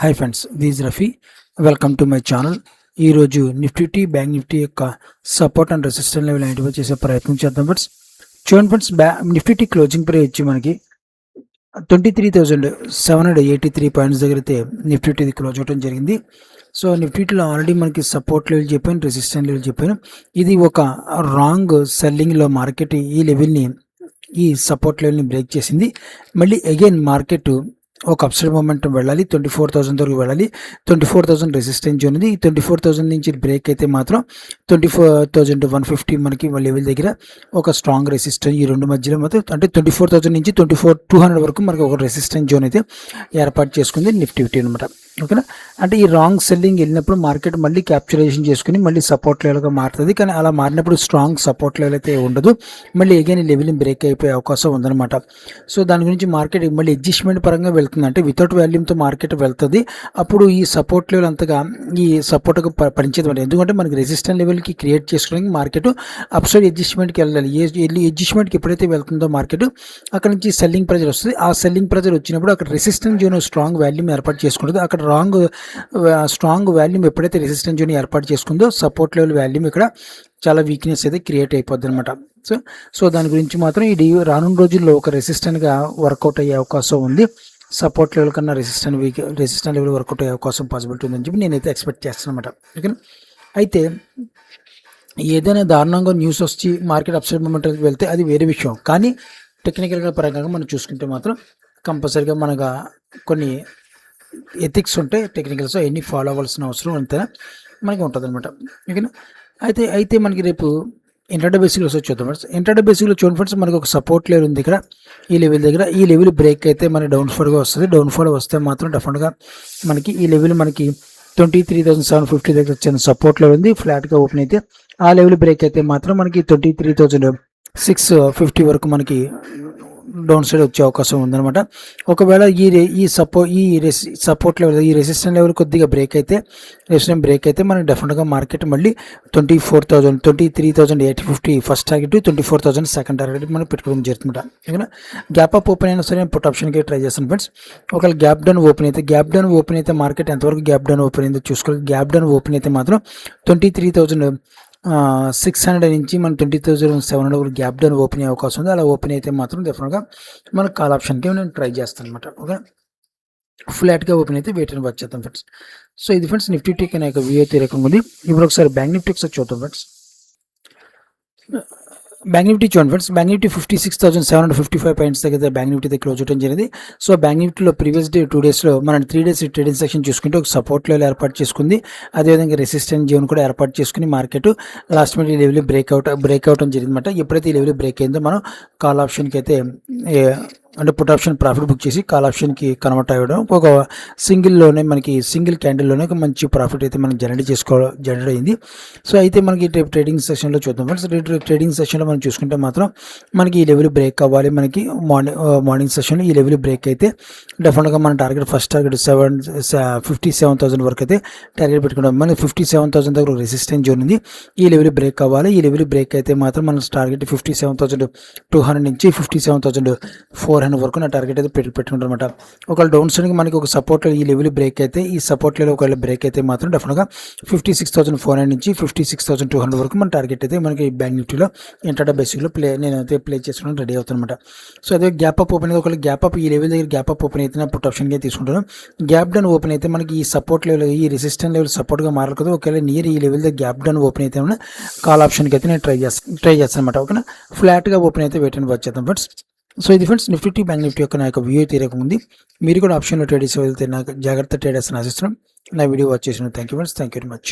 Hi friends, this Rafi. Welcome to my channel. ఈరోజు Nifty bank Nifty యొక్క support and resistance level identify చేసే ప్రయత్నం చేద్దాం ఫ్రెండ్స్. చూడండి ఫ్రెండ్స్, నిఫ్టీ క్లోజింగ్ ప్రైస్ వచ్చి మనకి 23,783 పాయింట్స్ దగ్గర అయితే నిఫ్టీ క్లోజ్ అవడం జరిగింది. సో నిఫ్టీలో ఆల్రెడీ మనకి సపోర్ట్ లెవెల్ చెప్పాను, రెసిస్టెన్స్ లెవెల్ చెప్పాను. ఇది ఒక రాంగ్ సెల్లింగ్లో మార్కెట్ ఈ లెవెల్ని, ఈ సపోర్ట్ లెవెల్ని బ్రేక్ చేసింది. మళ్ళీ అగైన్ మార్కెట్ ఒక అప్సైడ్ మూమెంట్ వెళ్ళాలి, 24,000 వరకు వెళ్ళాలి. 24,000 రెసిస్టెన్స్ జోన్ ఉంది. ఈ 24,000 నుంచి బ్రేక్ అయితే మాత్రం 24,150 మనకి లెవెల్ దగ్గర ఒక స్ట్రాంగ్ రెసిస్టెన్స్, ఈ రెండు మధ్యలో మాత్రం అంటే 24,000 నుంచి 24,200 వరకు మనకి ఒక రెసిస్టెన్స్ జోన్ అయితే ఏర్పాటు చేసుకుంది నిఫ్టీ అనమాట. ఓకేనా, అంటే ఈ రాంగ్ సెల్లింగ్ వెళ్ళినప్పుడు మార్కెట్ మళ్ళీ క్యాప్చరైజేషన్ చేసుకుని మళ్ళీ సపోర్ట్ లెవెల్గా మారుతుంది. కానీ అలా మారినప్పుడు స్ట్రాంగ్ సపోర్ట్ లెవెల్ అయితే ఉండదు, మళ్ళీ అగైన్ ఈ లెవెల్ని బ్రేక్ అయిపోయే అవకాశం ఉందన్నమాట. సో దాని గురించి మార్కెట్ మళ్ళీ అడ్జస్ట్మెంట్ పరంగా వెళ్తుంది, అంటే వితౌట్ వాల్యూమ్తో మార్కెట్ వెళ్తుంది. అప్పుడు ఈ సపోర్ట్ లెవెల్ అంతగా ఈ సపోర్ట్గా పనిచేది. ఎందుకంటే మనకి రెసిస్టెన్స్ లెవెల్కి క్రియేట్ చేసుకోవడానికి మార్కెట్ అప్ సైడ్ అడ్జస్ట్మెంట్కి వెళ్ళాలి. అడ్జస్ట్మెంట్కి ఎప్పుడైతే వెళ్తుందో మార్కెట్ అక్కడ నుంచి సెల్లింగ్ ప్రెజర్ వస్తుంది. ఆ సెల్లింగ్ ప్రెజర్ వచ్చినప్పుడు అక్కడ రెసిస్టెన్స్ జోన్ స్ట్రాంగ్ వాల్యూమ్ ఏర్పాటు చేసుకుంటుంది. అక్కడ స్ట్రాంగ్ వాల్యూమ్ ఎప్పుడైతే రెసిస్టెన్స్ జోన్ ఏర్పాటు చేసుకుందో సపోర్ట్ లెవెల్ వాల్యూమ్ ఇక్కడ చాలా వీక్నెస్ అయితే క్రియేట్ అయిపోద్ది అనమాట. సో దాని గురించి మాత్రం ఇది రానున్న రోజుల్లో ఒక రెసిస్టెంట్గా వర్కౌట్ అయ్యే అవకాశం ఉంది. సపోర్ట్ లెవెల్ కన్నా రెసిస్టెంట్ లెవెల్ వర్కౌట్ అయ్యే అవకాశం పాసిబిలిటీ ఉందని చెప్పి నేనైతే ఎక్స్పెక్ట్ చేస్తాను అనమాట. ఓకేనా, అయితే ఏదైనా దారుణంగా న్యూస్ వచ్చి మార్కెట్ అప్సైడ్ మూమెంట్ వెళ్తే అది వేరే విషయం. కానీ టెక్నికల్గా పరంగా మనం చూసుకుంటే మాత్రం కంపల్సరీగా మనకు కొన్ని ఎథిక్స్ ఉంటాయి, టెక్నికల్స్ అవన్నీ ఫాలో అవ్వాల్సిన అవసరం అంతా మనకి ఉంటుంది అనమాట. ఓకేనా, అయితే మనకి రేపు ఇంట్రాడే బేసిక్లో చూద్దాం ఫ్రెండ్స్. ఇంట్రాడే బేసిక్లో చూడండి ఫ్రెండ్స్, మనకి ఒక సపోర్ట్ లెవెల్ ఉంది ఇక్కడ ఈ లెవెల్ దగ్గర. ఈ లెవెల్ బ్రేక్ అయితే మనకి డౌన్ఫాల్గా వస్తుంది. డౌన్ఫాల్ వస్తే మాత్రం డెఫినెట్గా మనకి ఈ లెవెల్ మనకి 23,750 దగ్గర వచ్చిన సపోర్ట్ లెవెల్ ఉంది. ఫ్లాట్గా ఓపెన్ అయితే ఆ లెవెల్ బ్రేక్ అయితే మాత్రం మనకి 23,650 వరకు మనకి డౌన్ సైడ్ వచ్చే అవకాశం ఉందన్నమాట. ఒకవేళ ఈ సపోర్ట్ లెవెల్, ఈ రెసిస్టెన్స్ లెవెల్ కొద్దిగా బ్రేక్ అయితే మనకి డెఫినెట్గా మార్కెట్ మళ్ళీ 23,850 ఫస్ట్ టార్గెట్, 24,000 సెకండ్ టార్గెట్ మనం పెట్టుకోవడం జరుగుతుంది. ఓకేనా, గ్యాప్ అప్ ఓపెన్ అయినా సరే పుట్ ఆప్షన్కి ట్రై చేస్తాను ఫ్రెండ్స్. ఒకవేళ గ్యాప్ డౌన్ ఓపెన్ అయితే మార్కెట్ ఎంతవరకు గ్యాప్ డౌన్ ఓపెన్ అయిందో చూసుకోవాలి. గ్యాప్ డౌన్ ఓపెన్ అయితే మాత్రం 23,600 నుంచి మనం 20,700 వరకు గ్యాప్ డౌన్ ఓపెన్ అయ్యే అవకాశం ఉంది. అలా ఓపెన్ అయితే మాత్రం డెఫినెట్గా మన కాల్ ఆప్షన్కి నేను ట్రై చేస్తాను అనమాట. ఓకే, ఫ్లాట్గా ఓపెన్ అయితే వెయిట్ అని వచ్చేద్దాం ఫ్రెండ్స్. సో ఇది ఫ్రెండ్స్ నిఫ్టీకి నా యొక్క వ్యూ అయితే రకంగా ఉంది. ఇప్పుడు ఒకసారి బ్యాంక్ నిఫ్టీ ఒకసారి చూద్దాం ఫ్రెండ్స్. బ్యాంక్ నిఫ్టీ చూడండి ఫ్రెండ్స్, బ్యాంక్ నిఫ్టీ 56,755 పాయింట్స్ దగ్గర బ్యాంక్ నిఫ్టీ క్లోజ్ అవడం జరిగింది. సో బ్యాంక్ నిఫ్టీలో ప్రీవియస్ డే 2 డేస్లో మనం 3 డేస్ ట్రేడింగ్ సెక్షన్ చూసుకుంటే ఒక సపోర్ట్ లెవెల్ ఏర్పాటు చేసుకుంది. అదేవిధంగా రెసిస్టెన్స్ జోన్ కూడా ఏర్పాటు చేసుకుని మార్కెట్ లాస్ట్ మినిట్ ఈ లెవెల్ బ్రేక్ అవడం జరిగిందన్నమాట. ఎప్పుడైతే ఈ లెవెల్ బ్రేక్ అయిందో మనం కాల్ ఆప్షన్కి అయితే అంటే పుట్ ఆప్షన్ ప్రాఫిట్ బుక్ చేసి కాల్ ఆప్షన్కి కన్వర్ట్ అవ్వడం, ఒక సింగిల్ క్యాండిల్లోనే ఒక మంచి ప్రాఫిట్ అయితే మనం జనరేట్ అయింది. సో అయితే మనకి ట్రేడింగ్ సెషన్లో చూద్దాం ఫ్రెండ్స్. ట్రేడింగ్ సెషన్లో మనం చూసుకుంటే మాత్రం మనకి ఈ లెవెల్ బ్రేక్ అవ్వాలి. మనకి మార్నింగ్ సెషన్లో ఈ లెవెల్ బ్రేక్ అయితే డెఫినెట్గా మన ఫస్ట్ టార్గెట్ 57,000 వరకు అయితే టార్గెట్ పెట్టుకుంటాం. మనకి 57,000 దగ్గర రెసిస్టెన్స్ జోన్ ఉంది. ఈ లెవెల్ బ్రేక్ అవ్వాలి. ఈ లెవెల్ బ్రేక్ అయితే మాత్రం మన టార్గెట్ 57,200 నుంచి 57,400 వరకు నా టార్గెట్ అయితే పెట్టుకుంటారు అనమాట. ఒకవేళ డౌన్ సైడ్కి మనకి ఒక సపోర్ట్ ఈ లెవెల్ బ్రేక్ అయితే, ఈ సపోర్ట్ లెవెల్ ఒకవేళ బ్రేక్ అయితే మాత్రం డెఫినెట్గా 56,400 నుంచి 56,200 వరకు మన టార్గెట్ అయితే మనకి బ్యాంక్ నిఫ్టీలో ఇంట్రాడే బేసిక్లో నేనైతే ప్లే చేసుకోవడం రెడీ అవుతాను అనమాట. సో అదే గ్యాప్ అప్ ఓపెన్ అయితే ఒకవేళ గ్యాప్ అప్ ఈ లెవెల్ దగ్గర గ్యాప్ అప్ ఓపెన్ అయితే పుట్ ఆప్షన్గా తీసుకుంటాను. గ్యాప్ డౌన్ ఓపెన్ అయితే మనకి ఈ సపోర్ట్ లెవెల్, ఈ రెసిస్టెన్స్ లెవెల్ సపోర్ట్గా మారదు కదా. ఒకవేళ నియర్ ఈ లెవెల్ దగ్గర గ్యాప్ డౌన్ ఓపెన్ అయితే కాల్ ఆప్షన్కి అయితే నేను ట్రై చేస్తాను అనమాట. ఓకేనా, ఫ్లాట్గా ఓపెన్ అయితే వెయిట్ అని వచ్చేద్దాం ఫ్రెండ్స్. సో ఇది ఫ్రెండ్స్ నిఫ్టీ బ్యాంక్ నిఫ్టీ యొక్క నా యొక్క వ్యూ అయితే ఉంది. మీరు కూడా ఆప్షన్లో ట్రేడ్ చేసి వెళ్తే నాకు జాగ్రత్త ట్రేడర్స్ ఆశిస్తున్నాం. నా వీడియో వాచ్ చేసిన thank you friends, thank you very much.